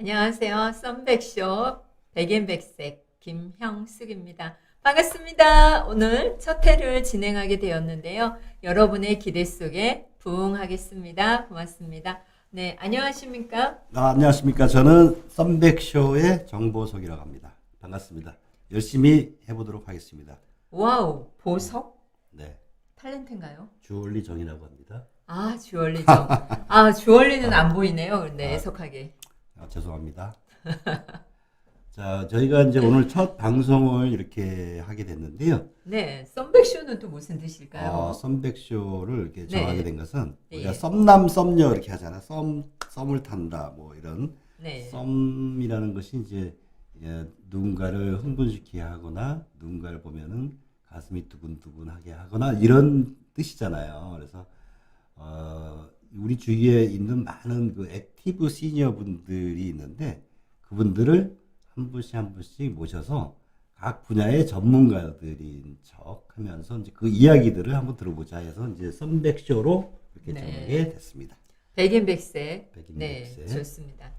안녕하세요. 썸백쇼 백인백색 김형숙입니다. 반갑습니다. 오늘 첫 회를 진행하게 되었는데요. 여러분의 기대 속에 부응하겠습니다. 고맙습니다. 네, 안녕하십니까? 안녕하십니까. 저는 썸백쇼의 정보석이라고 합니다. 반갑습니다. 열심히 해보도록 하겠습니다. 와우, 보석? 네, 탤런트인가요? 주얼리 정이라고 합니다. 아, 주얼리죠. 아, 주얼리는 안 보이네요. 근데 애석하게. 죄송합니다. 자, 저희가 이제 오늘 첫 방송을 이렇게 하게 됐는데요. 네, 썸백쇼는 또 무슨 뜻일까요? 썸백쇼를 이렇게 정하게 된 것은 우리가 예. 썸남 썸녀 이렇게 하잖아. 썸을 탄다 뭐 이런 네. 썸이라는 것이 이제 누군가를 흥분시키게 하거나 누군가를 보면은 가슴이 두근두근하게 하거나 이런 뜻이잖아요. 그래서 우리 주위에 있는 많은 그 액티브 시니어 분들이 있는데 그분들을 한 분씩 한 분씩 모셔서 각 분야의 전문가들인 척 하면서 이제 그 이야기들을 한번 들어보자 해서 이제 썸백쇼로 이렇게 네. 정하게 됐습니다. 백인백색. 네, 백인백색. 좋습니다.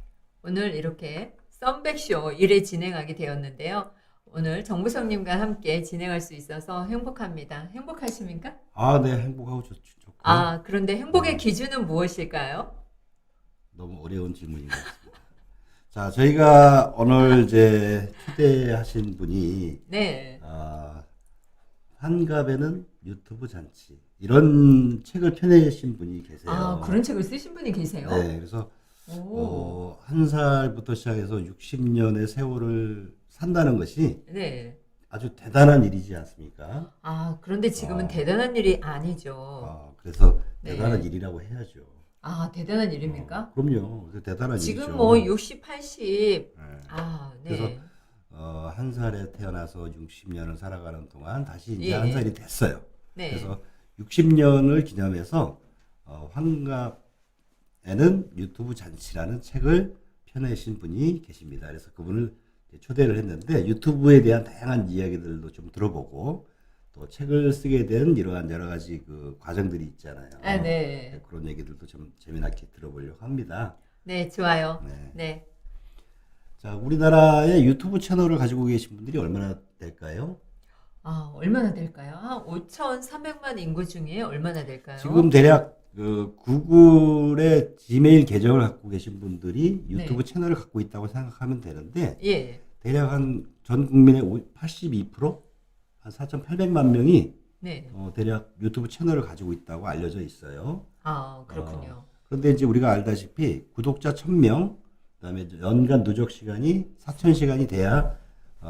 오늘 이렇게 썸백쇼 1회 진행하게 되었는데요. 오늘 정부성님과 함께 진행할 수 있어서 행복합니다. 행복하십니까? 네, 행복하고 좋고. 아, 그런데 행복의 기준은 무엇일까요? 너무 어려운 질문인 것 같습니다. 자, 저희가 오늘 이제 초대하신 분이 네. 환갑에는 유튜브 잔치 이런 책을 펴내신 분이 계세요. 아, 그런 책을 쓰신 분이 계세요? 네, 그래서 오. 한 살부터 시작해서 60년의 세월을 산다는 것이 네. 아주 대단한 일이지 않습니까? 아, 그런데 지금은 대단한 일이 아니죠. 그래서 네. 대단한 일이라고 해야죠. 아, 대단한 일입니까? 그럼요. 그래서 대단한 지금 일이죠. 뭐 60, 80. 네. 아, 네. 그래서 한 살에 태어나서 60년을 살아가는 동안 다시 이제 예. 한 살이 됐어요. 네. 그래서 60년을 기념해서 환갑에는 유튜브 잔치라는 책을 펴내신 분이 계십니다. 그래서 그분을 초대를 했는데 유튜브에 대한 다양한 이야기들도 좀 들어보고 또 책을 쓰게 된 이러한 여러 가지 그 과정들이 있잖아요. 아, 네. 그런 얘기들도 좀 재미나게 들어보려고 합니다. 네, 좋아요. 네. 네. 자, 우리나라의 유튜브 채널을 가지고 계신 분들이 얼마나 될까요? 아, 얼마나 될까요? 한 5,300만 인구 중에 얼마나 될까요? 지금 대략 그 구글의 지메일 계정을 갖고 계신 분들이 유튜브 네. 채널을 갖고 있다고 생각하면 되는데 예. 대략 한 전 국민의 82%? 한 4,800만 명이 네. 대략 유튜브 채널을 가지고 있다고 알려져 있어요. 아, 그렇군요. 그런데 이제 우리가 알다시피 구독자 1,000명, 그다음에 연간 누적 시간이 4,000시간이 돼야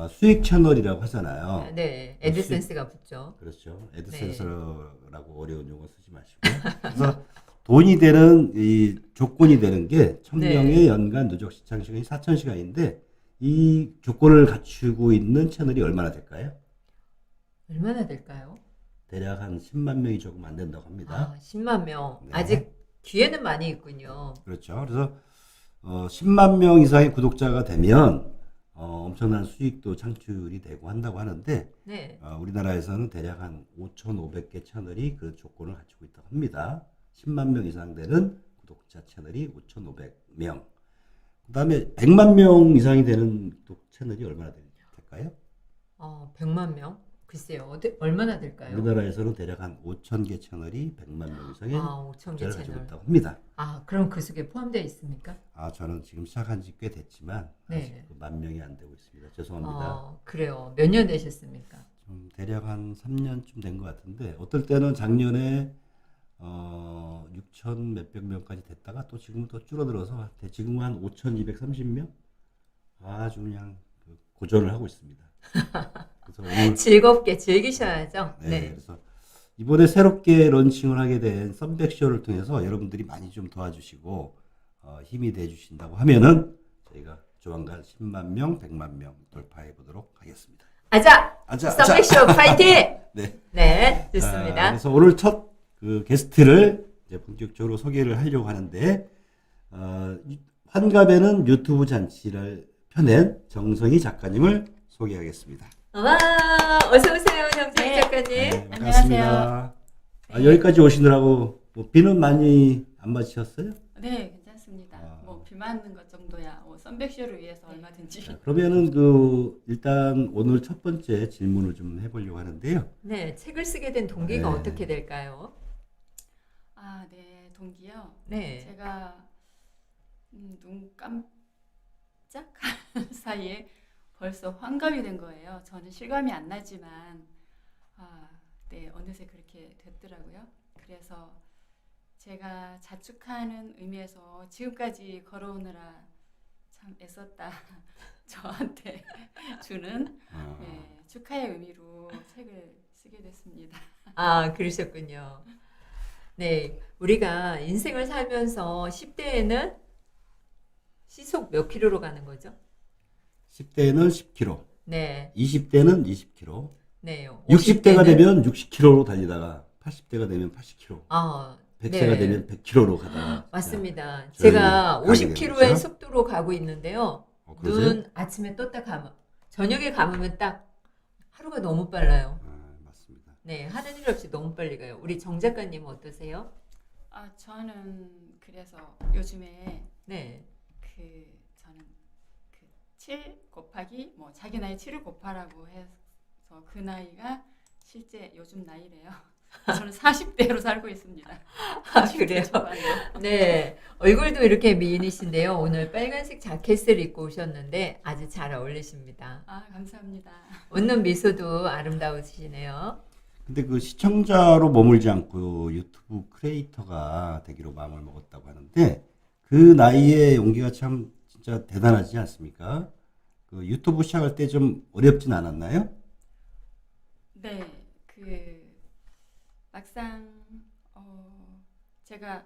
수익 채널이라고 하잖아요. 네. 애드센스가 붙죠. 그렇죠. 애드센스라고 어려운 용어 쓰지 마시고. 그래서 돈이 되는 이 조건이 되는 게 1,000명의 네. 연간 누적 시청 시간이 4,000시간인데 이 조건을 갖추고 있는 채널이 얼마나 될까요? 얼마나 될까요? 대략 한 10만 명이 조금 안 된다고 합니다. 아, 10만 명. 네. 아직 뒤에는 많이 있군요. 그렇죠. 그래서 10만 명 이상의 구독자가 되면 엄청난 수익도 창출이 되고 한다고 하는데 네. 우리나라에서는 대략 한 5,500개 채널이 그 조건을 갖추고 있다고 합니다. 10만 명 이상 되는 구독자 채널이 5,500명. 그 다음에 100만 명 이상이 되는 구독 채널이 얼마나 될까요? 100만 명? 글쎄요. 얼마나 될까요? 우리나라에서는 대략 한 5,000개 채널이 100만 명 이상의 5,000개 구독자를 가지고 채널. 있다고 합니다. 아, 그럼 그 속에 포함되어 있습니까? 저는 지금 시작한 지 꽤 됐지만 네. 아직 그 10,000명이 안 되고 있습니다. 죄송합니다. 그래요. 몇 년 되셨습니까? 좀 대략 한 3년쯤 된 것 같은데 어떨 때는 작년에 6천 몇백 명까지 됐다가 또 지금은 또 줄어들어서 지금은 한 5,230명? 아주 그냥 고전을 하고 있습니다. 그래서 오늘 즐겁게 즐기셔야죠. 네. 그래서 이번에 새롭게 런칭을 하게 된 썸백쇼를 통해서 여러분들이 많이 좀 도와주시고 힘이 돼 주신다고 하면은 저희가 조만간 10만 명, 100만 명 돌파해 보도록 하겠습니다. 아자! 아자, 썸백쇼 파이팅! 네. 네, 좋습니다. 그래서 오늘 첫 그 게스트를 이제 본격적으로 소개를 하려고 하는데 환갑에는 유튜브 잔치를 펴낸 정성희 작가님을 소개하겠습니다. 와, 어서 오세요, 정상 네. 작가님. 네, 안녕하세요. 반갑습니다. 여기까지 오시느라고 뭐 비는 많이 안 맞으셨어요? 네, 괜찮습니다. 아. 뭐 비 맞는 것 정도야. 썬백쇼를 위해서 얼마든지. 자, 그러면은 그 일단 오늘 첫 번째 질문을 좀 해보려고 하는데요. 네, 책을 쓰게 된 동기가 네. 어떻게 될까요? 아, 네, 동기요. 네. 제가 눈 깜짝하는 사이에 벌써 환갑이 된 거예요. 저는 실감이 안 나지만 네, 어느새 그렇게 됐더라고요. 그래서 제가 자축하는 의미에서 지금까지 걸어오느라 참 애썼다 저한테 주는 어, 네, 축하의 의미로 책을 쓰게 됐습니다. 아, 그러셨군요. 네, 우리가 인생을 살면서 10대에는 시속 몇 킬로로 가는 거죠? 10대는 10km, 네, 20대는 20km, 네. 60대가 50대는 되면 60km로 달리다가 80대가 되면 80km, 아, 100세가 네. 되면 100km로 가다가 맞습니다. 저희 제가 가게 50km의 되겠죠? 속도로 가고 있는데요. 그러세요? 눈 아침에 떴다 감으면 저녁에 감으면 딱 하루가 너무 빨라요. 맞습니다. 네, 하는 일 없이 너무 빨리 가요. 우리 정 작가님 어떠세요? 저는 그래서 요즘에 네. 저는 7 곱하기 뭐 자기 나이 7을 곱하라고 해서 그 나이가 실제 요즘 나이래요. 저는 40대로 살고 있습니다. 아, 40대 그래요? 초반이요. 네, 얼굴도 이렇게 미인이신데요. 오늘 빨간색 자켓을 입고 오셨는데 아주 잘 어울리십니다. 감사합니다. 웃는 미소도 아름다우시네요. 근데 그 시청자로 머물지 않고 유튜브 크리에이터가 되기로 마음을 먹었다고 하는데 그 나이에 용기가 참 진짜 대단하지 않습니까? 그 유튜브 시작할 때 좀 어렵진 않았나요? 네, 막상 제가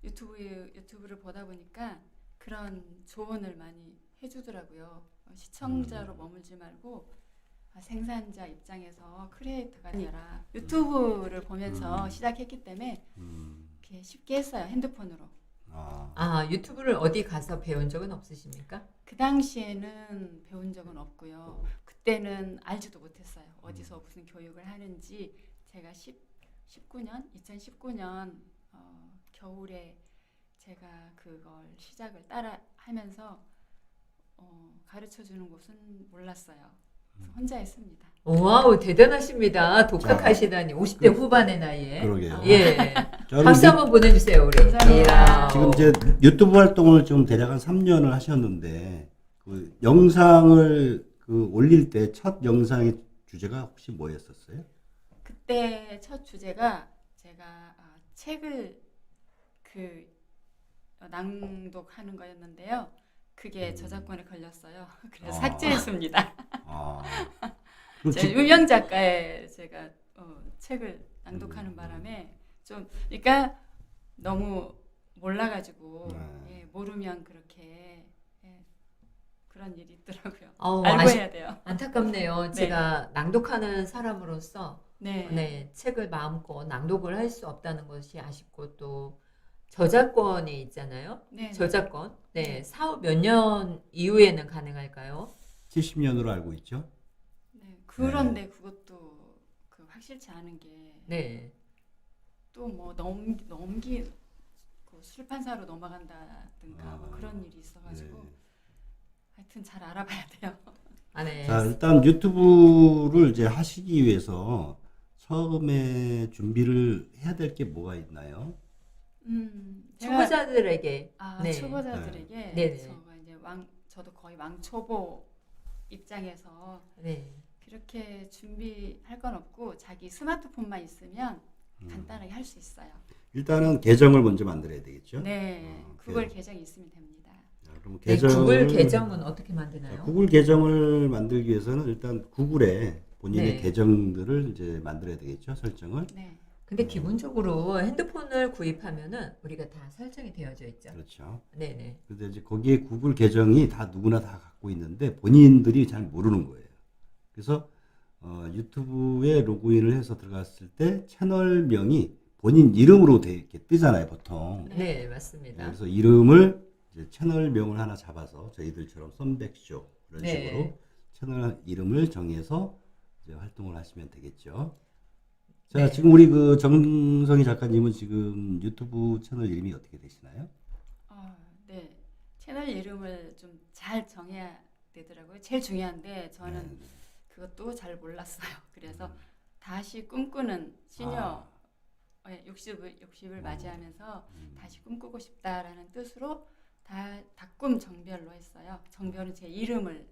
유튜브를 보다 보니까 그런 조언을 많이 해주더라고요. 시청자로 머물지 말고 생산자 입장에서 크리에이터가 되라. 유튜브를 보면서 시작했기 때문에 이렇게 쉽게 했어요. 핸드폰으로. 아, 유튜브를 어디 가서 배운 적은 없으십니까? 그 당시에는 배운 적은 없고요. 그때는 알지도 못했어요. 어디서 무슨 교육을 하는지. 제가 2019년 겨울에 제가 그걸 시작을 따라 하면서 가르쳐 주는 곳은 몰랐어요. 그래서 혼자 했습니다. 와우, 대단하십니다. 독학하시다니 50대 후반의 나이에. 그러게요. 예. 저는 박수 이제 한번 보내주세요, 우리. 감사합니다. 이야. 지금 이제 유튜브 활동을 지금 대략 한 3년을 하셨는데 그 영상을 그 올릴 때 첫 영상의 주제가 혹시 뭐였었어요? 그때 첫 주제가 제가 책을 낭독하는 거였는데요. 그게 저작권에 걸렸어요. 그래서 삭제했습니다. 그럼 제 유명 작가의 제가 책을 낭독하는 바람에 좀 그러니까 너무 몰라가지고 예, 모르면 그렇게 그런 일이 있더라고요. 알고 해야 돼요. 안타깝네요. 네. 제가 낭독하는 사람으로서 네. 책을 마음껏 낭독을 할 수 없다는 것이 아쉽고 또 저작권이 있잖아요. 네. 저작권. 네, 사후 몇 년 이후에는 가능할까요? 70년으로 알고 있죠. 네. 그런데 그것도 확실치 않은 게 네. 또 뭐 출판사로 넘어간다든가 뭐 그런 일이 있어가지고 하여튼 잘 알아봐야 돼요. 네. 자, 일단 유튜브를 이제 하시기 위해서 처음에 준비를 해야 될 게 뭐가 있나요? 초보자들에게. 네. 초보자들에게 네. 제가 이제 저도 거의 왕초보 입장에서 네. 그렇게 준비할 건 없고 자기 스마트폰만 있으면 간단하게 할 수 있어요. 일단은 계정을 먼저 만들어야 되겠죠. 네, 구글 계정이 있으면 됩니다. 자, 그럼 네, 구글 계정은 어떻게 만드나요? 구글 계정을 만들기 위해서는 일단 구글에 본인의 네. 계정들을 이제 만들어야 되겠죠, 설정을. 네, 근데 기본적으로 핸드폰을 구입하면은 우리가 다 설정이 되어져 있죠. 그렇죠. 네네. 근데 이제 거기에 구글 계정이 다 누구나 다 갖고 있는데 본인들이 잘 모르는 거예요. 그래서 유튜브에 로그인을 해서 들어갔을 때 채널명이 본인 이름으로 이렇게 뜨잖아요, 보통. 네, 맞습니다. 그래서 이름을 이제 채널명을 하나 잡아서 저희들처럼 썬백쇼 이런 네. 식으로 채널 이름을 정해서 이제 활동을 하시면 되겠죠. 자, 네. 지금 우리 그 정성희 작가님은 지금 유튜브 채널 이름이 어떻게 되시나요? 네, 채널 이름을 좀 잘 정해야 되더라고요. 제일 중요한데 저는 네. 그것도 잘 몰랐어요. 그래서 다시 꿈꾸는 시니어 욕심을 맞이하면서 다시 꿈꾸고 싶다라는 뜻으로 닭꿈 정별로 했어요. 정별은 제 이름을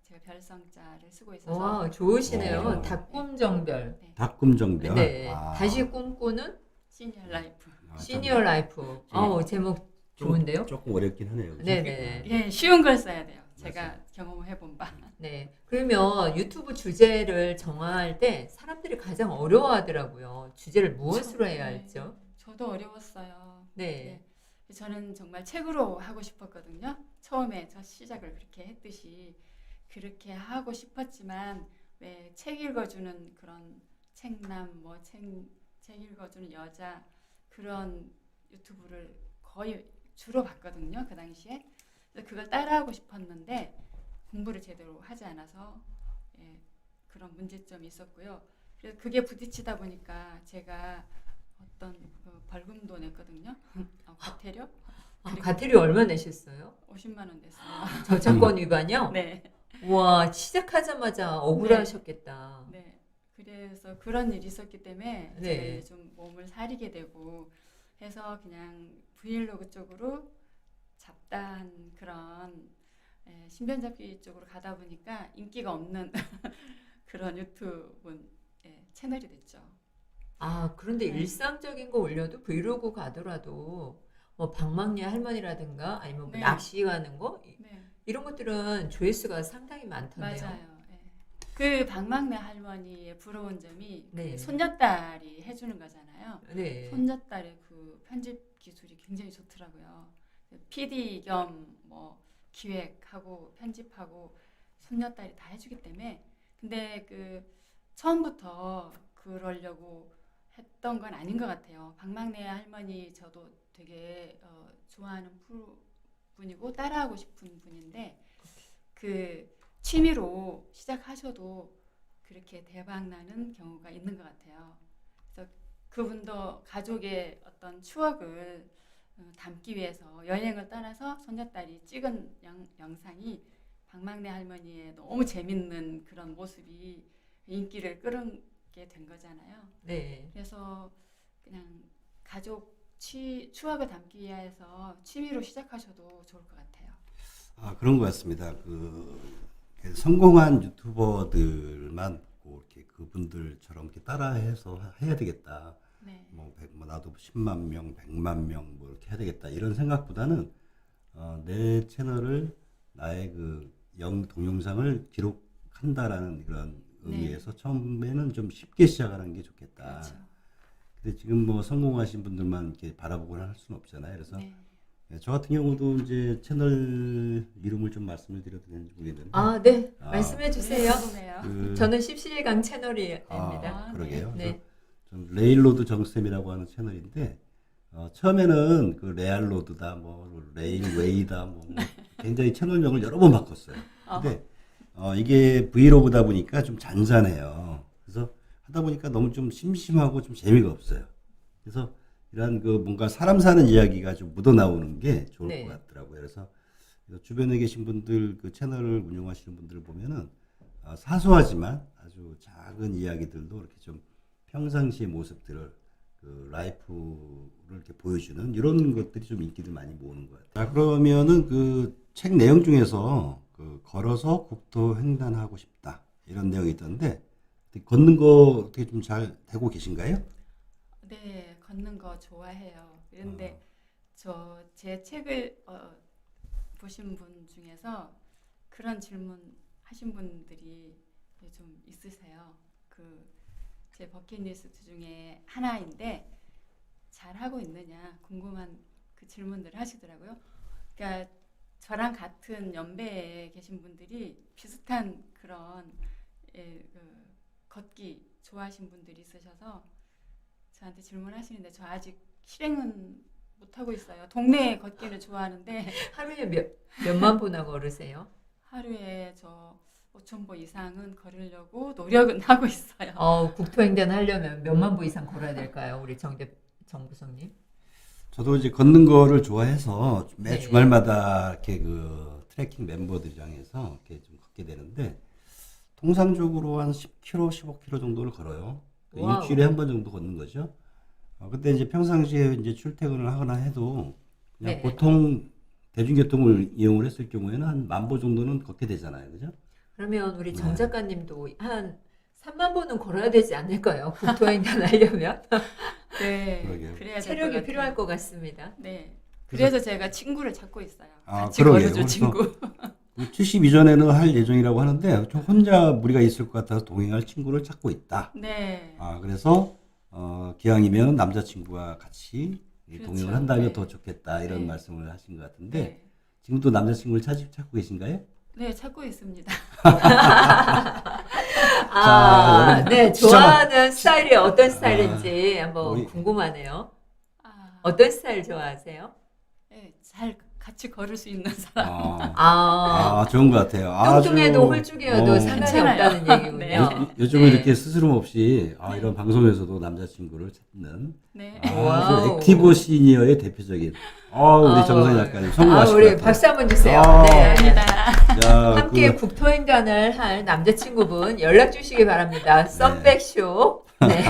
제가 별성자를 쓰고 있어서 와, 좋으시네요. 오. 닭꿈정별. 네, 닭꿈정별. 네. 아. 다시 꿈꾸는 시니어 라이프. 아, 시니어 라이프. 제목 좋은데요? 조금 어렵긴 하네요. 그죠? 네네. 예, 쉬운 걸 써야 돼요. 제가 맞아요. 경험해 본 바. 네. 그러면 유튜브 주제를 정할 때 사람들이 가장 어려워하더라고요. 주제를 무엇으로 해야 할죠? 저도 어려웠어요. 네. 저는 정말 책으로 하고 싶었거든요. 처음에 첫 시작을 그렇게 했듯이 그렇게 하고 싶었지만 왜 책 읽어주는 그런 책남 책 읽어주는 여자 그런 유튜브를 거의 주로 봤거든요. 그 당시에. 그래서 그걸 따라하고 싶었는데 공부를 제대로 하지 않아서 그런 문제점이 있었고요. 그래서 그게 부딪히다 보니까 제가 어떤 그 벌금도 냈거든요. 과태료? 과태료 얼마 내셨어요? 50만 원 냈어요. 저작권 위반이요? 네. 와, 시작하자마자 억울하셨겠다. 네. 그래서 그런 일이 있었기 때문에 네. 제가 이제 좀 몸을 사리게 되고 해서 그냥 브이로그 쪽으로 잡다한 그런 신변잡기 쪽으로 가다 보니까 인기가 없는 그런 유튜브 채널이 됐죠. 그런데 네. 일상적인 거 올려도 브이로그 가더라도 뭐 방망이 할머니라든가 아니면 뭐 네. 낚시 가는 거 네. 이런 것들은 조회수가 상당히 많던데요. 맞아요. 그 박막내 할머니의 부러운 점이 네. 그 손녀딸이 해주는 거잖아요. 네. 손녀딸의 그 편집 기술이 굉장히 좋더라고요. PD 겸 뭐 기획하고 편집하고 손녀딸이 다 해주기 때문에 근데 그 처음부터 그러려고 했던 건 아닌 것 같아요. 박막내 할머니 저도 되게 좋아하는 분이고 따라하고 싶은 분인데 그 취미로 시작하셔도 그렇게 대박 나는 경우가 있는 것 같아요. 그래서 그분도 가족의 어떤 추억을 담기 위해서 여행을 떠나서 손녀딸이 찍은 영상이 박막내 할머니의 너무 재밌는 그런 모습이 인기를 끌게 된 거잖아요. 네. 그래서 그냥 가족 추억을 담기 위해서 취미로 시작하셔도 좋을 것 같아요. 그런 것 같습니다. 성공한 유튜버들만 이렇게 그분들처럼 이렇게 따라해서 해야 되겠다. 네. 나도 10만 명, 100만 명 뭐 이렇게 해야 되겠다. 이런 생각보다는 내 채널을 나의 동영상을 기록한다라는 그런 의미에서 처음에는 좀 쉽게 시작하는 게 좋겠다. 그렇죠. 근데 지금 성공하신 분들만 이렇게 바라보거나 할 수는 없잖아요. 그래서 네. 저 같은 경우도 이제 채널 이름을 좀 말씀을 드려도 되는지 모르겠는데. 네. 아. 말씀해 주세요. 궁금해요. 저는 17강 채널입니다. 그러게요. 네. 좀 레일로드 정쌤이라고 하는 채널인데 처음에는 그 레알로드다, 레일웨이다, 굉장히 채널명을 여러 번 바꿨어요. 근데 이게 브이로그다 보니까 좀 잔잔해요. 그래서 하다 보니까 너무 좀 심심하고 좀 재미가 없어요. 그래서 이런 뭔가 사람 사는 이야기가 좀 묻어나오는 게 좋을 네. 것 같더라고요. 그래서 주변에 계신 분들 그 채널을 운영하시는 분들을 보면은 사소하지만 아주 작은 이야기들도 이렇게 좀 평상시의 모습들을 라이프를 이렇게 보여주는 이런 것들이 좀 인기를 많이 모으는 것 같아요. 자, 그러면은 그 책 내용 중에서 걸어서 국토 횡단하고 싶다 이런 내용이 있던데 걷는 거 어떻게 좀 잘 되고 계신가요? 네, 걷는 거 좋아해요. 그런데 제 책을 보신 분 중에서 그런 질문 하신 분들이 좀 있으세요. 제 버킷리스트 중에 하나인데 잘하고 있느냐 궁금한 그 질문들을 하시더라고요. 그러니까 저랑 같은 연배에 계신 분들이 비슷한 그런 걷기 좋아하시는 분들이 있으셔서 저한테 질문하시는데 저 아직 실행은 못하고 있어요. 동네에 걷기를 좋아하는데 하루에 몇만 보나 걸으세요? 하루에 저 5,000보 이상은 걸으려고 노력은 하고 있어요. 국토횡단 하려면 몇만 보 이상 걸어야 될까요? 우리 정 부성님? 저도 이제 걷는 거를 좋아해서 매 네. 주말마다 이렇게 그 트레킹 멤버들이랑 해서 이렇게 좀 걷게 되는데 통상적으로 한 10km, 15km 정도를 걸어요. 와우. 일주일에 한 번 정도 걷는 거죠. 근데 이제 평상시에 이제 출퇴근을 하거나 해도 그냥 네. 보통 대중교통을 이용을 했을 경우에는 한 10,000보 정도는 걷게 되잖아요. 그죠? 그러면 우리 정 네. 작가님도 한 3만 보는 걸어야 되지 않을까요? 국토횡단 하려면 네. 그러게요. 그래야 될 것 체력이 같아요. 필요할 것 같습니다. 네. 그래서 제가 친구를 찾고 있어요. 아, 같이 그러게요. 걸어줄 친구. 70 이전에는 할 예정이라고 하는데 좀 혼자 무리가 있을 것 같아서 동행할 친구를 찾고 있다. 네. 그래서 기왕이면 남자친구와 같이 이 그렇죠. 동행을 한다면 네. 더 좋겠다 이런 네. 말씀을 하신 것 같은데 네. 지금도 남자친구를 찾고 계신가요? 네, 찾고 있습니다. 네, 좋아하는 스타일이 어떤 스타일인지 한번 우리- 궁금하네요. 아, 어떤 스타일 좋아하세요? 네, 잘 같이 걸을 수 있는 사람. 좋은 것 같아요. 뚱뚱해도 홀쭉이어도 상관이 괜찮아요. 없다는 얘기군요. 네. 요즘은 네. 이렇게 스스럼 없이 네. 이런 방송에서도 남자친구를 찾는 네. 와우. 아주 액티브 시니어의 대표적인 우리 정선 작가님 성공하실 것 우리 같아요. 박수 한번 주세요. 네. 감사합니다. 야, 함께 국토횡단을 할 남자친구분 연락 주시기 바랍니다. 썸백쇼. 네.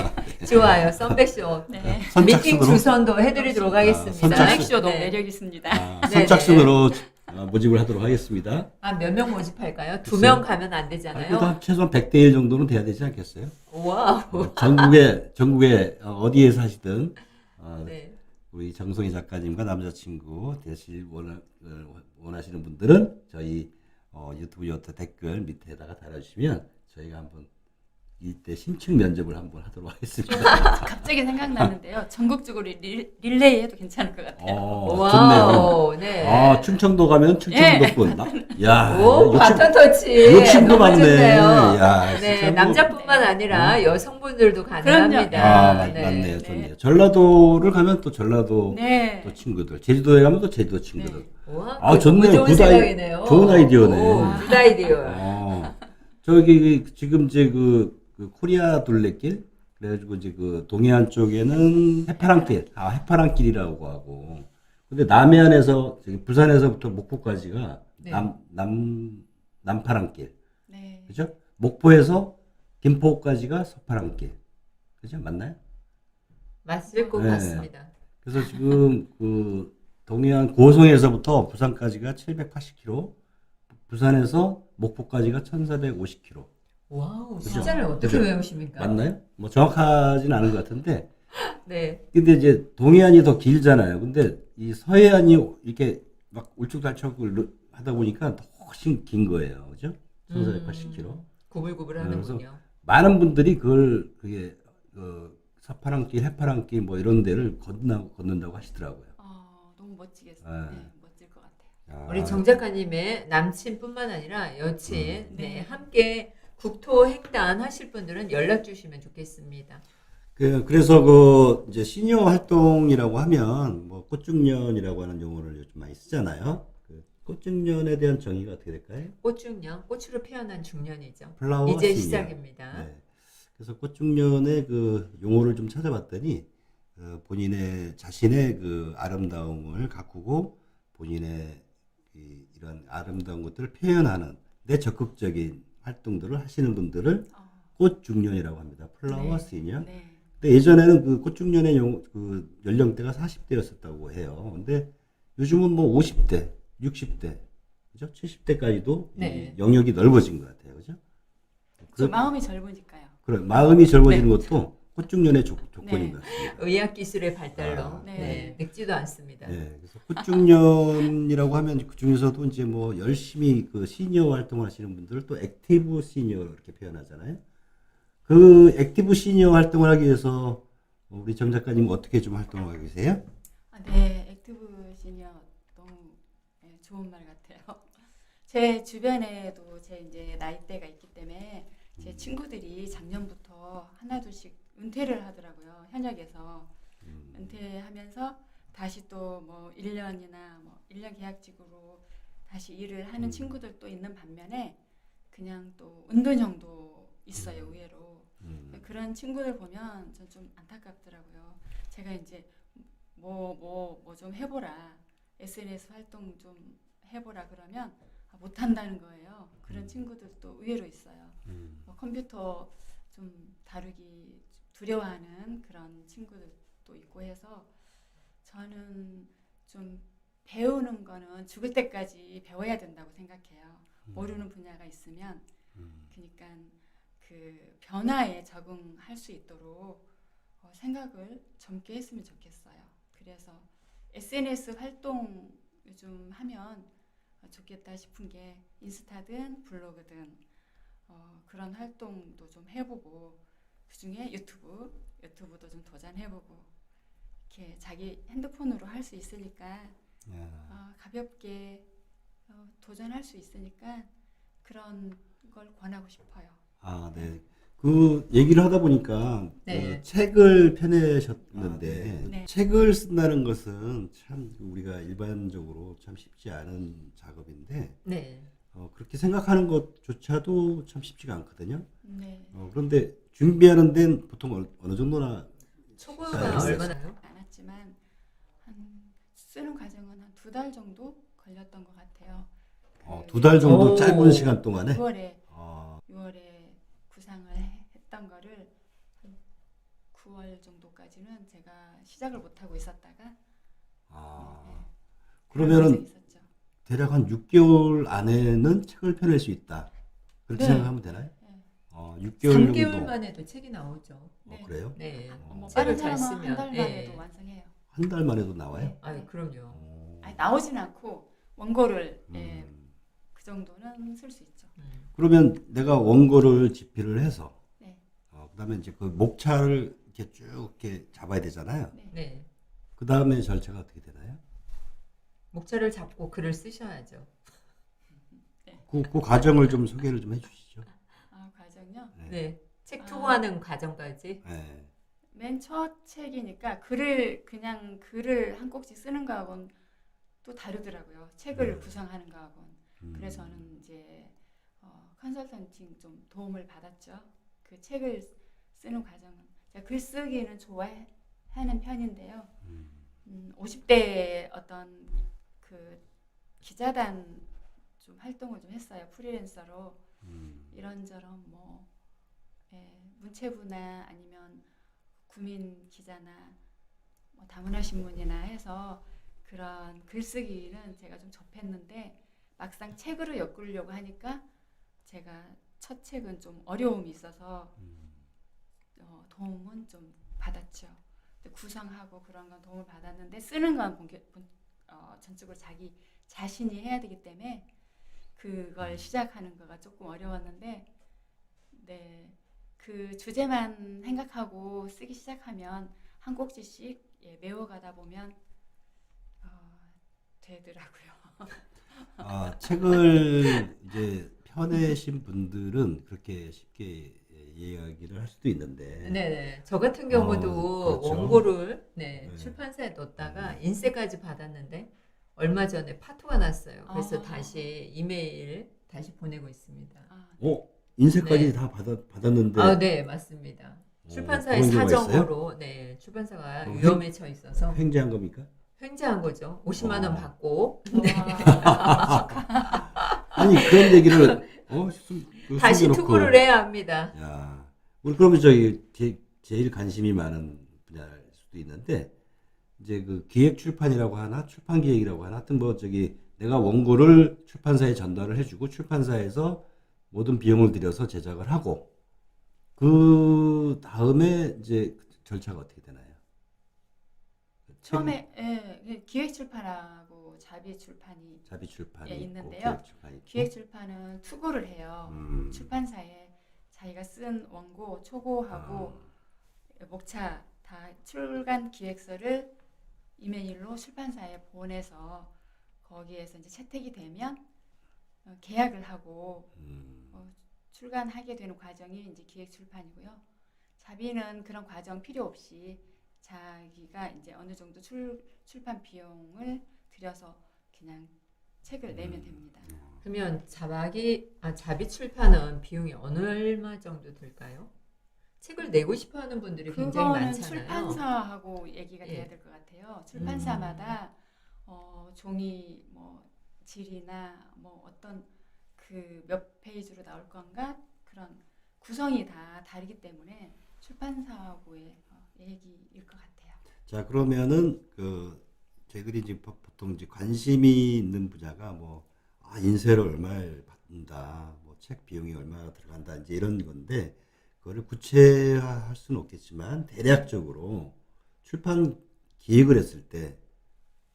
좋아요. 썸백쇼. 네. 미팅 선착순으로 주선도 해드리도록 하겠습니다. 선착순. 백쇼도 네. 매력 있습니다. 선착순으로 모집을 하도록 하겠습니다. 몇 명 모집할까요? 글쎄요. 2명 가면 안 그래도 되잖아요. 한 최소한 100대 1 정도는 돼야 되지 않겠어요? 와우. 전국에 어디에 사시든 네. 우리 정송희 작가님과 남자친구 되실 원하시는 분들은 저희 유튜브 요트 댓글 밑에다가 달아주시면 저희가 한번 이때 심층 면접을 한번 하도록 하겠습니다. 갑자기 생각나는데요. 전국적으로 릴레이 해도 괜찮을 것 같아요. 와우. 네. 충청도 가면 충청도분. 야, 오, 바톤 터치. 욕심도 너무 많네. 좋네요. 야, 네, 진짜 뭐- 남자뿐만 아니라 여성분들도 가능합니다. 맞네요. 네. 좋네요. 전라도를 가면 또 전라도 네. 또 친구들, 제주도에 가면 또 제주도 친구들. 와, 좋네요. 좋은 굿 생각이네요. 좋은 아이디어네. 오, 굿 아이디어. 저기 지금 이제 그 코리아 둘레길 그래가지고 이제 그 동해안 쪽에는 해파랑길, 해파랑길이라고 하고. 근데 남해안에서 저기 부산에서부터 목포까지가 네. 남파랑길, 네. 그죠? 목포에서 김포까지가 서파랑길, 그죠? 맞나요? 맞을 것 네. 같습니다. 그래서 지금 그 동해안 고성에서부터 부산까지가 780km, 부산에서 목포까지가 1450km. 와우, 그죠? 숫자를 어떻게 그죠? 외우십니까? 맞나요? 뭐 정확하진 않은 것 같은데. 네. 근데 이제 동해안이 더 길잖아요. 근데 이 서해안이 이렇게 막 울쭉달쭉 하다 보니까 더 훨씬 긴 거예요. 그죠? 1480km. 구불구불하는군요. 많은 분들이 그게 서파랑길, 해파랑길 뭐 이런 데를 걷는다고 하시더라고요. 너무 멋지겠어요. 네. 네, 멋질 것 같아요. 우리 정 작가님의 남친뿐만 아니라 여친, 네, 네. 함께 국토횡단 하실 분들은 연락 주시면 좋겠습니다. 그래서 이제 시니어 활동이라고 하면 뭐 꽃중년이라고 하는 용어를 요즘 많이 쓰잖아요. 꽃중년에 대한 정의가 어떻게 될까요? 꽃중년, 꽃으로 피어난 중년이죠. 플라워 이제 시니어. 시작입니다. 네. 그래서 꽃중년의 그 용어를 좀 찾아봤더니 본인의 자신의 그 아름다움을 가꾸고 본인의 이런 아름다운 것들을 표현하는 내 적극적인 활동들을 하시는 분들을 꽃중년이라고 합니다. 플라워 네. 시니어. 네. 근데 예전에는 그 꽃중년의 그 연령대가 40대였었다고 해요. 근데 요즘은 뭐 50대, 60대, 그죠? 70대까지도 네. 영역이 넓어진 것 같아요. 그죠? 좀 마음이 젊으니까요. 그래, 마음이 젊어지는 네. 것도 꽃중년의 조건인 네. 것 같습니다. 의학 기술의 발달로 네. 늙지도 않습니다. 네, 그래서 꽃중년이라고 하면 그 중에서도 이제 뭐 열심히 그 시니어 활동을 하시는 분들을 또 액티브 시니어 이렇게 표현하잖아요. 그 액티브 시니어 활동을 하기 위해서 우리 정 작가님 어떻게 좀 활동을 하고 계세요? 네, 액티브 시니어 너무 좋은 말 같아요. 제 주변에도 제 이제 나이대가 있기 때문에 제 친구들이 작년부터 하나둘씩 은퇴를 하더라고요. 현역에서 은퇴하면서 다시 또 뭐 1년이나 뭐 1년 계약직으로 다시 일을 하는 친구들도 있는 반면에 그냥 또 은둔형도 있어요, 의외로. 그런 친구들 보면 전 좀 안타깝더라고요. 제가 이제 뭐 좀 해보라. SNS 활동 좀 해보라 그러면 못한다는 거예요. 그런 친구들도 의외로 있어요. 뭐 컴퓨터 좀 다루기 두려워하는 그런 친구들도 있고 해서 저는 좀 배우는 거는 죽을 때까지 배워야 된다고 생각해요. 모르는 분야가 있으면 그러니까 그 변화에 적응할 수 있도록 생각을 젊게 했으면 좋겠어요. 그래서 SNS 활동 요즘 하면 좋겠다 싶은 게 인스타든 블로그든 그런 활동도 좀 해보고 그중에 유튜브도 좀 도전해보고 이렇게 자기 핸드폰으로 할 수 있으니까 가볍게 도전할 수 있으니까 그런 걸 권하고 싶어요. 아, 네. 그 얘기를 하다 보니까 네. 그 책을 펴내셨는데 네. 책을 쓴다는 것은 참 우리가 일반적으로 참 쉽지 않은 작업인데 네. 그렇게 생각하는 것조차도 참 쉽지가 않거든요. 네. 그런데 준비하는 데는 보통 어느 정도나 초보가 네. 얼마나요? 않았지만 한 쓰는 과정은 한 2달 정도 걸렸던 것 같아요. 2달 정도 오. 짧은 시간 동안에 6월에 구상을 했던 거를 한 9월 정도까지는 제가 시작을 못 하고 있었다가 그런 과정이 그러면은 있었죠. 대략 한 6개월 안에는 책을 펴낼 수 있다. 그렇게 네. 생각하면 되나요? 네. 6개월 3개월 정도. 만에도 책이 나오죠. 네. 그래요? 네. 뭐 책을 빠른 잘 사람은 쓰면. 한 달 만에도 완성해요. 한 달 만에도 나와요? 네. 아유, 그럼요. 아니, 나오진 않고 원고를 음. 그 정도는 쓸 수 있죠. 그러면 내가 원고를 집필을 해서 네. 그다음에 이제 그 목차를 이렇게 쭉 이렇게 잡아야 되잖아요. 네. 네. 그다음에 절차가 어떻게 되나요? 목차를 잡고 글을 쓰셔야죠. 그 과정을 좀 소개를 좀 해주시죠. 과정요? 네. 책 투고하는 과정까지. 네. 맨 첫 책이니까 글을 한 꼭지 쓰는 거하고는 또 다르더라고요. 책을 구성하는 거하고는. 그래서 저는 이제 컨설턴팅 좀 도움을 받았죠. 그 책을 쓰는 과정은 제가 글쓰기는 좋아하는 편인데요. 50대 어떤 그 기자단 좀 활동을 좀 했어요. 프리랜서로 이런저런 뭐 문체부나 아니면 구민 기자나 뭐 다문화 신문이나 해서 그런 글쓰기는 제가 좀 접했는데 막상 책으로 엮으려고 하니까 제가 첫 책은 좀 어려움이 있어서 도움은 좀 받았죠. 구상하고 그런 건 도움을 받았는데 쓰는 건 전적으로 자기 자신이 해야 되기 때문에 그걸 시작하는 거가 조금 어려웠는데 네, 그 주제만 생각하고 쓰기 시작하면 한 꼭지씩 메워가다 보면 되더라고요. 책을 이제 펴내신 분들은 그렇게 쉽게 이야기를 할 수도 있는데 네네. 저 같은 경우도 그렇죠. 원고를 네. 출판사에 넣었다가 인쇄까지 받았는데 얼마 전에 파토가 났어요. 그래서 아. 다시 이메일 다시 보내고 있습니다. 인쇄까지 네. 다 받았는데 네, 맞습니다. 출판사의 그런 경우가 사정으로 네, 출판사가 그럼 위험해져 있어서 횡재한 겁니까? 횡재한 거죠. 50만 원 받고 아니 그런 얘기를 다시 숨겨놓고. 투고를 해야 합니다. 야, 우리 그러면 저기 제일 관심이 많은 분야일 수도 있는데 이제 그 기획 출판이라고 하나 출판 기획이라고 하나 하여튼 뭐 저기 내가 원고를 출판사에 전달을 해주고 출판사에서 모든 비용을 들여서 제작을 하고 그 다음에 이제 절차가 어떻게 되나요? 처음에 기획 출판하고 자비 출판이 출판이 있는데요. 기획 출판이 있고. 기획 출판은 투고를 해요. 출판사에 자기가 쓴 원고 초고하고 목차 다 출간 기획서를 이메일로 출판사에 보내서 거기에서 이제 채택이 되면 계약을 하고 출간하게 되는 과정이 이제 기획 출판이고요. 자비는 그런 과정 필요 없이 자기가 이제 어느 정도 출판 비용을 들여서 그냥 책을 내면 됩니다. 그러면 자비 출판은 비용이 얼마 정도 들까요? 책을 내고 싶어 하는 분들이 굉장히 그거는 많잖아요. 출판사하고 얘기가 예. 돼야 될 것 같아요. 출판사마다 종이 뭐 질이나 뭐 어떤 그 몇 페이지로 나올 건가 그런 구성이 다 다르기 때문에 출판사하고의 얘기일 것 같아요. 자, 그러면은 저희들이 이제 보통 이제 관심이 있는 분야가 뭐 인쇄를 얼마에 받는다, 뭐 책 비용이 얼마나 들어간다 이제 이런 건데 그거를 구체화할 수는 없겠지만 대략적으로 출판 기획을 했을 때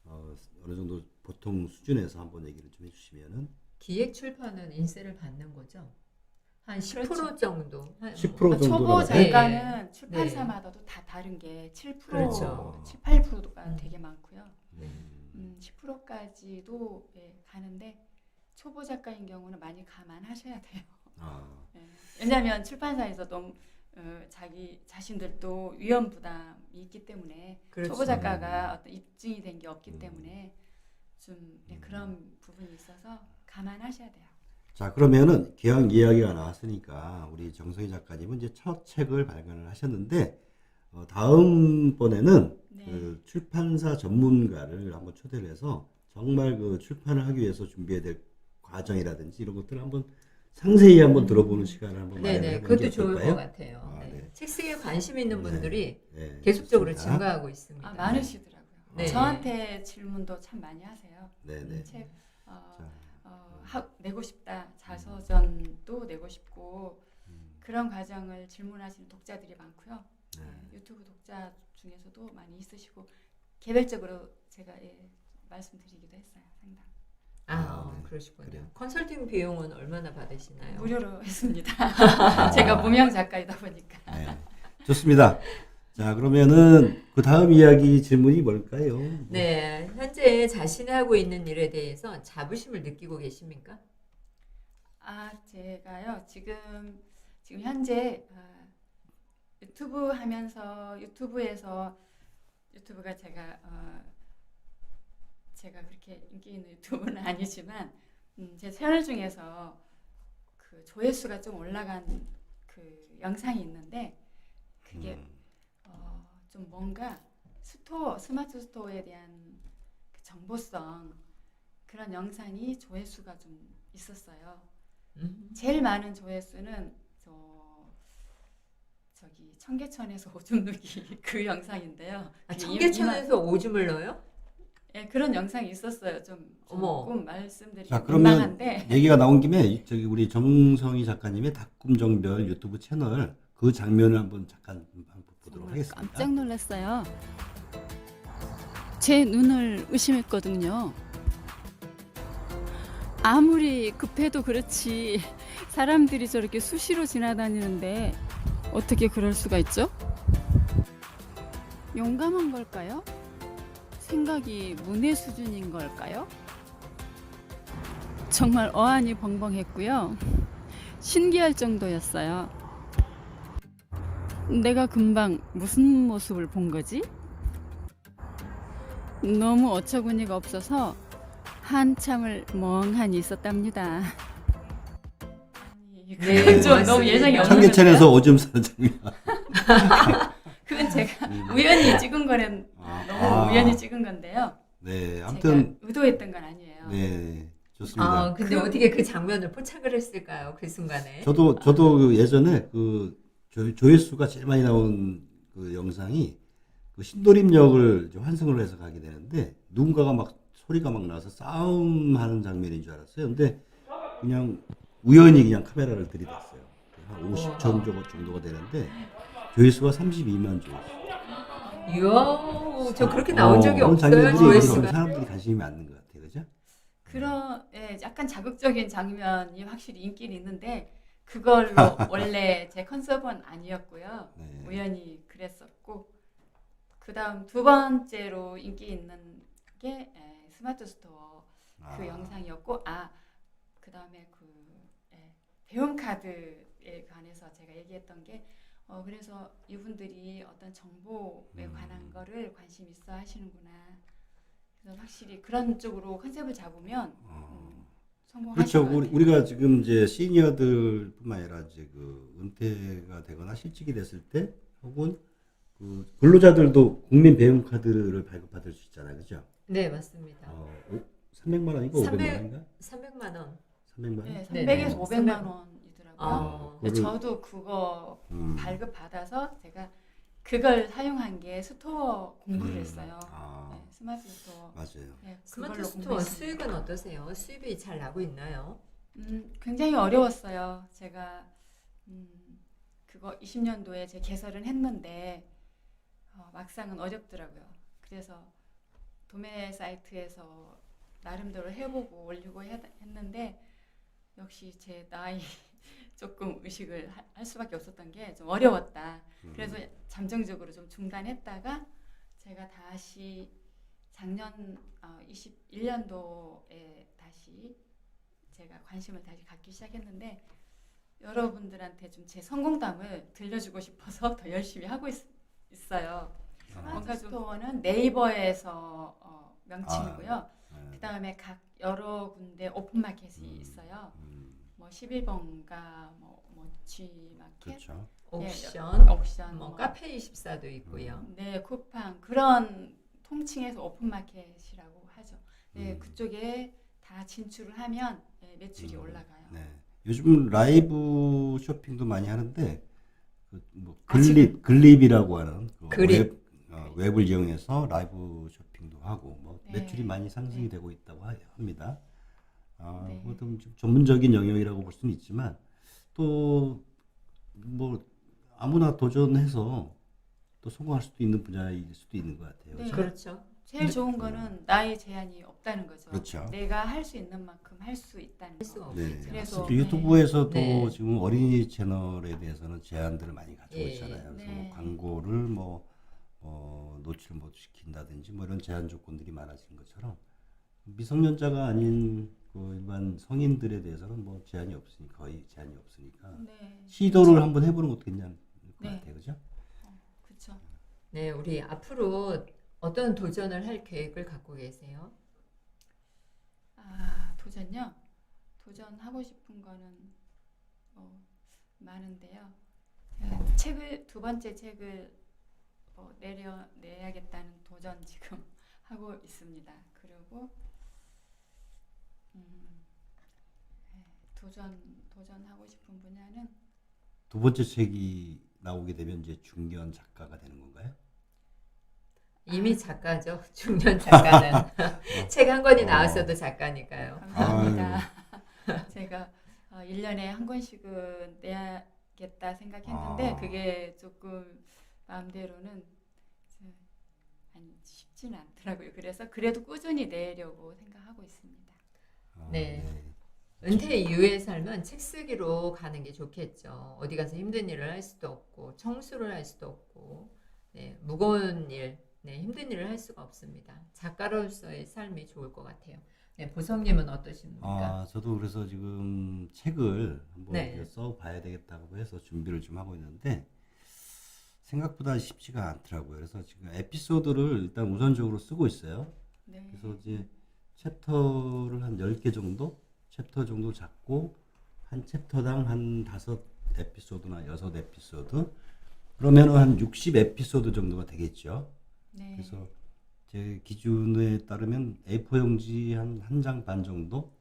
어느 정도 보통 수준에서 한번 얘기를 좀 해주시면은 기획 출판은 인쇄를 받는 거죠. 한 10% 그렇죠. 정도. 10% 초보 정도로 받아요? 작가는 네. 출판사마다도 다 다른 게 7%, 그렇죠. 7, 8%가 되게 많고요. 네. 10%까지도 가는데 초보 작가인 경우는 많이 감안하셔야 돼요. 아, 예. 왜냐하면 출판사에서 너무 자기 자신들도 위험 부담이 있기 때문에 그렇죠. 초보 작가가 어떤 입증이 된 게 없기 때문에 좀 그런 부분이 있어서 감안하셔야 돼요. 자, 그러면은 기왕 이야기가 나왔으니까 우리 정성희 작가님은 이제 첫 책을 발간을 하셨는데 다음번에는 네. 그 출판사 전문가를 한번 초대를 해서 정말 그 출판을 하기 위해서 준비해야 될 과정이라든지 이런 것들을 한번 상세히 한번 들어보는 시간을 한번 네네, 마련해 보는 그것도 게 좋을 어떨까요? 것 같아요. 아, 네. 네. 책 쓰기에 관심 있는 분들이 네, 계속적으로 좋습니다. 증가하고 있습니다. 많으시더라고요. 네. 저한테 질문도 참 많이 하세요. 네네. 책 자, 내고 싶다. 자서전도 내고 싶고 그런 과정을 질문하시는 독자들이 많고요. 네. 유튜브 독자 중에서도 많이 있으시고 개별적으로 제가 말씀드리기도 했어요. 상담. 네. 그러시군요. 그래요. 컨설팅 비용은 얼마나 받으시나요? 무료로 했습니다. 제가 무명 작가이다 보니까. 네. 좋습니다. 자, 그러면은 그 다음 이야기 질문이 뭘까요? 네, 현재 자신이 하고 있는 일에 대해서 자부심을 느끼고 계십니까? 제가요. 지금 현재 유튜브 하면서 유튜브가 제가 그렇게 인기 있는 유튜브는 아니지만 제 채널 중에서 그 조회수가 좀 올라간 그 영상이 있는데 그게 좀 뭔가 스마트 스토어에 대한 그 정보성 그런 영상이 조회수가 좀 있었어요. 제일 많은 조회수는 저기 청계천에서 오줌 누기 그 영상인데요. 청계천에서 오줌을 넣어요? 예, 그런 영상이 있었어요. 어머. 조금 말씀드리기 자, 그러면 민망한데 얘기가 나온 김에 저기 우리 정성희 작가님의 닭꿈정별 유튜브 채널 그 장면을 한번 잠깐 보도록 하겠습니다. 깜짝 놀랐어요. 제 눈을 의심했거든요. 아무리 급해도 그렇지 사람들이 저렇게 수시로 지나다니는데 어떻게 그럴 수가 있죠? 용감한 걸까요? 생각이 문해 수준인 걸까요? 정말 어안이 벙벙했고요. 신기할 정도였어요. 내가 금방 무슨 모습을 본 거지? 너무 어처구니가 없어서 한참을 멍하니 있었답니다. 네, 좀 너무 고맙습니다. 예상이 없는 청계천에서 오줌 싸는 장면. 그건 제가 우연히 찍은 거는 너무 우연히 찍은 건데요. 네, 아무튼 제가 의도했던 건 아니에요. 네, 좋습니다. 근데 어떻게 그 장면을 포착을 했을까요? 그 순간에. 저도 그 예전에 그 조회수가 제일 많이 나온 그 영상이 그 신도림역을 이제 환승을 해서 가게 되는데 누군가가 막 소리가 막 나서 싸움하는 장면인 줄 알았어요. 근데 그냥 우연히 그냥 카메라를 들이댔어요. 한 50천 정도가 되는데 조회수가 32만 조회수. 이야, 저 그렇게 나온 적이 그런 없어요, 장면들이 조회수가. 사람들이 관심이 많는 것 같아요, 그죠? 약간 자극적인 장면이 확실히 인기는 있는데 그걸로 원래 제 컨셉은 아니었고요. 네. 우연히 그랬었고 그 다음 두 번째로 인기 있는 게 스마트 스토어 그 영상이었고 그 다음에 배움 카드에 관해서 제가 얘기했던 게 그래서 이분들이 어떤 정보에 관한 거를 관심 있어 하시는구나. 그래서 확실히 그런 쪽으로 컨셉을 잡으면 성공하실 그렇죠. 것 같아요. 우리가 지금 이제 시니어들뿐만 아니라 이제 그 은퇴가 되거나 실직이 됐을 때 혹은 그 근로자들도 국민 배움 카드를 발급받을 수 있잖아요. 그죠? 네, 맞습니다. 300만 원인가 500만 300 원인가? 300만 원. 300만 원? 네, 네, 300에서 네. 500만 원이더라고요. 아, 근데 그거를- 저도 그거 음. 발급 받아서 제가 그걸 사용한 게 스토어 공부를 했어요. 아, 네, 스마트 스토어. 맞아요. 네, 스마트 그걸로 스토어 공부했습니다. 수익은 어떠세요? 수입이 잘 나고 있나요? 굉장히 어려웠어요. 제가 그거 20년도에 제 개설은 했는데 막상은 어렵더라고요. 그래서 도매 사이트에서 나름대로 해보고 올리고 했는데 역시 제 나이 조금 의식을 할 수밖에 없었던 게 좀 어려웠다. 그래서 잠정적으로 좀 중단했다가 제가 다시 작년 21년도에 다시 제가 관심을 다시 갖기 시작했는데 여러분들한테 좀 제 성공담을 들려주고 싶어서 더 열심히 하고 있어요. 뭔가 스토어는 네이버에서 명칭이고요. 그 다음에 각 여러 군데 오픈마켓이 있어요. 뭐 11번가, 뭐 G마켓, 그렇죠. 옥션, 옥션, 뭐 카페24도 있고요. 네, 쿠팡 그런 통칭해서 오픈마켓이라고 하죠. 네, 음. 그쪽에 다 진출을 하면 네, 매출이 올라가요. 네. 요즘 라이브 쇼핑도 많이 하는데 뭐 지금- 글립이라고 하는 그 글립. 웹을 이용해서 라이브 쇼핑도 하고 뭐 네. 매출이 많이 상승이 네. 되고 있다고 합니다. 네. 그것도 좀 전문적인 영역이라고 볼 수는 있지만 또 뭐 아무나 도전해서 또 성공할 수도 있는 분야일 수도 있는 것 같아요. 네. 그죠? 그렇죠. 제일 좋은 거는 나이 제한이 없다는 거죠. 그렇죠. 내가 할 수 있는 만큼 할 수 있다는 할 수가 거. 없죠. 네. 그래서- 또 유튜브에서도 네. 지금 어린이 채널에 대해서는 제한들을 많이 가지고 예. 있잖아요. 그래서 네. 뭐 광고를 뭐 노출 못 시킨다든지 뭐 이런 제한 조건들이 많아진 것처럼 미성년자가 아닌 그 일반 성인들에 대해서는 뭐 제한이 없으니까 거의 제한이 없으니까 네. 시도를 한번 해보는 것도 괜찮을 것 네. 같아요, 그죠? 그렇죠. 네, 우리 앞으로 어떤 도전을 할 계획을 갖고 계세요? 도전요. 도전하고 싶은 거는 많은데요. 두 번째 책을 내야겠다는 도전 지금 하고 있습니다. 그리고 도전하고 싶은 분야는 두 번째 책이 나오게 되면 이제 중견 작가가 되는 건가요? 이미 작가죠. 중년 작가는. 책 한 권이 나왔어도 작가니까요. 감사합니다. 제가 1년에 한 권씩은 내야겠다 생각했는데 그게 조금 마음대로는 쉽지는 않더라고요. 그래서 그래도 꾸준히 내려고 생각하고 있습니다. 네. 은퇴 이후의 삶은 책 쓰기로 가는 게 좋겠죠. 어디 가서 힘든 일을 할 수도 없고 청소를 할 수도 없고 네, 무거운 일, 네, 힘든 일을 할 수가 없습니다. 작가로서의 삶이 좋을 것 같아요. 네, 보성님은 어떠십니까? 저도 그래서 지금 책을 한번 네. 이렇게 써봐야 되겠다고 해서 준비를 좀 하고 있는데 생각보다 쉽지가 않더라고요. 그래서 지금 에피소드를 일단 우선적으로 쓰고 있어요. 네. 그래서 이제 챕터를 한 10개 정도? 챕터 정도 잡고 한 챕터당 한 5에피소드나 6에피소드 그러면은 한 60에피소드 정도가 되겠죠. 네. 그래서 제 기준에 따르면 A4 용지 한 장 반 정도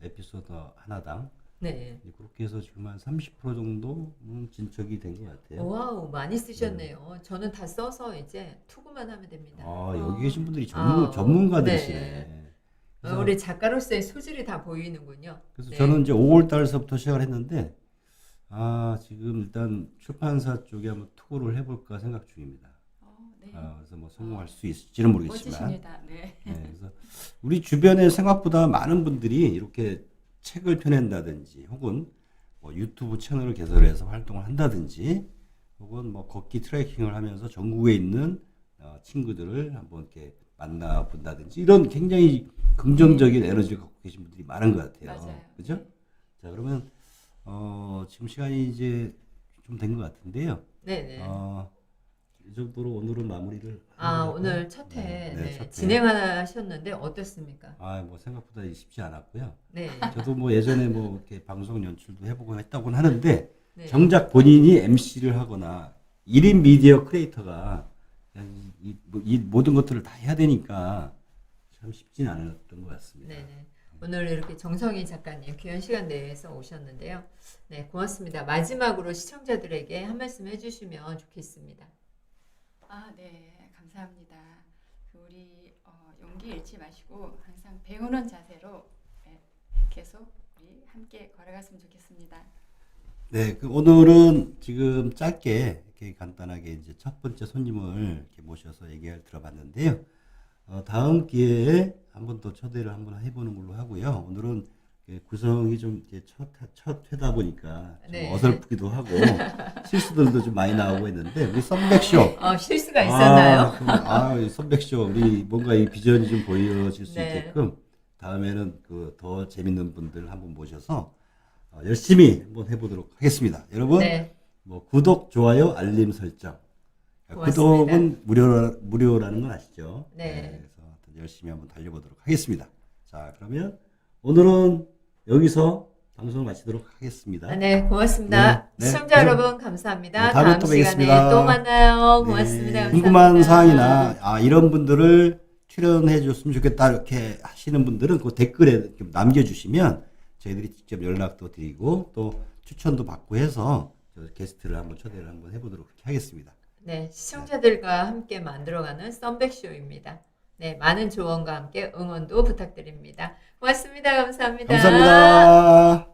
에피소드 하나당 네. 그렇게 해서 지금 한 30% 정도 진척이 된 것 같아요. 와우, 많이 쓰셨네요. 저는 다 써서 이제 투구만 하면 됩니다. 여기 계신 분들이 아, 전문가들이시네. 네. 그래서, 우리 작가로서의 소질이 다 보이는군요. 그래서 네. 저는 이제 5월 달서부터 시작을 했는데 지금 일단 출판사 쪽에 한번 투구를 해볼까 생각 중입니다. 네. 그래서 뭐 성공할 수 있을지는 모르겠지만 멋지십니다. 네. 그래서 우리 주변에 생각보다 많은 분들이 이렇게 책을 펴낸다든지 혹은 뭐 유튜브 채널을 개설해서 활동을 한다든지 혹은 뭐 걷기 트레킹을 하면서 전국에 있는 친구들을 한번 이렇게 만나본다든지 이런 굉장히 긍정적인 에너지를 갖고 계신 분들이 많은 것 같아요. 맞아요. 그죠? 네. 자, 그러면 지금 시간이 이제 좀 된 것 같은데요. 네네. 이 정도로 오늘은 마무리를. 오늘 첫 회 네, 첫 회. 진행하셨는데 어떻습니까? 뭐 생각보다 쉽지 않았고요. 네. 저도 뭐 예전에 뭐 이렇게 방송 연출도 해보고 했다고는 하는데 네. 정작 본인이 MC를 하거나 1인 미디어 크리에이터가 이 모든 것들을 다 해야 되니까 참 쉽지는 않았던 것 같습니다. 네네. 오늘 이렇게 정성희 작가님 귀한 시간 내서 오셨는데요. 네, 고맙습니다. 마지막으로 시청자들에게 한 말씀 해주시면 좋겠습니다. 네, 감사합니다. 우리 용기 잃지 마시고 항상 배우는 자세로 계속 우리 함께 걸어갔으면 좋겠습니다. 네, 오늘은 지금 짧게 이렇게 간단하게 이제 첫 번째 손님을 이렇게 모셔서 얘기를 들어봤는데요. 다음 기회에 한 번 더 초대를 한번 해보는 걸로 하고요. 오늘은 구성이 좀 이렇게 첫 회다 보니까 좀 네. 어설프기도 하고 실수들도 좀 많이 나오고 했는데 우리 썸백쇼. 실수가 있었나요? 썸백쇼 우리 뭔가 이 비전이 좀 보여질 수 네. 있게끔 다음에는 더 재밌는 분들 한번 모셔서 열심히 한번 해보도록 하겠습니다. 여러분, 네. 뭐 구독, 좋아요, 알림 설정. 고맙습니다. 구독은 무료라는 건 아시죠? 네. 그래서 열심히 한번 달려보도록 하겠습니다. 자, 그러면 오늘은 여기서 방송을 마치도록 하겠습니다. 네, 고맙습니다. 네, 네. 시청자 여러분 감사합니다. 네, 다음에 다음 또 시간에 뵙겠습니다. 또 만나요. 고맙습니다. 네, 감사합니다. 궁금한 사항이나 이런 분들을 출연해 줬으면 좋겠다 이렇게 하시는 분들은 그 댓글에 남겨주시면 저희들이 직접 연락도 드리고 또 추천도 받고 해서 게스트를 한번 초대를 한번 해보도록 그렇게 하겠습니다. 네, 시청자들과 함께 만들어가는 썸백쇼입니다. 네, 많은 조언과 함께 응원도 부탁드립니다. 고맙습니다. 감사합니다. 감사합니다.